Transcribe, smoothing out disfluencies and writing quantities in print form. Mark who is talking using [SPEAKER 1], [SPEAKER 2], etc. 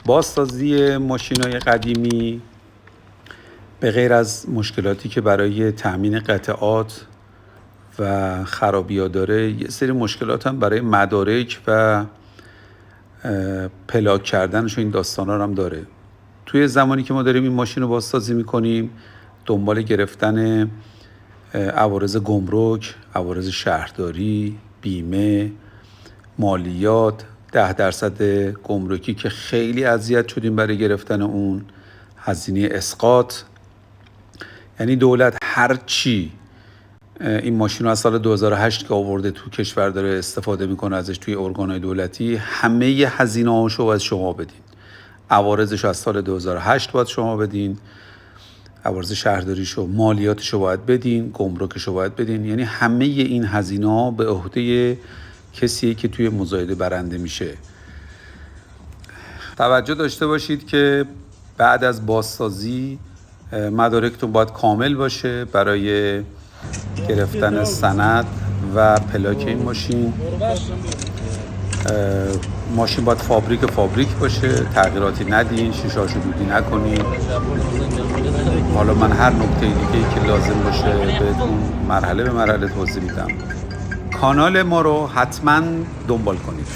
[SPEAKER 1] بازسازی ماشین‌های قدیمی به غیر از مشکلاتی که برای تأمین قطعات و خرابی‌ها داره، یه سری مشکلات هم برای مدارک و پلاک کردنش و این داستانا هم داره. توی زمانی که ما داریم این ماشین رو بازسازی میکنیم، دنبال گرفتن عوارض گمرک، عوارض شهرداری، بیمه، مالیات، 10% گمرکی که خیلی اذیت شدیم برای گرفتن اون، هزینه اسقاط. یعنی دولت هر چی این ماشین رو از سال 2008 که آورده تو کشور داره استفاده میکنه ازش توی ارگان‌های دولتی، همه هزینه هاشو باید شما بدین. عوارضش از سال 2008 باید شما بدین، عوارض شهرداریشو، مالیاتشو باید بدین، گمرکشو باید بدین. یعنی همه این هزینه ها به عهده کسیه که توی مزایده برنده میشه. توجه داشته باشید که بعد از بازسازی مدارکتون باید کامل باشه برای گرفتن سند و پلاک این ماشین. ماشین باید فابریک باشه، تغییراتی ندین، شیشه‌هاشو دودی نکنین. حالا من هر نکته دیگه‌ای که لازم باشه بهتون مرحله به مرحله توضیح میدم. کانال ما رو حتما دنبال کنید.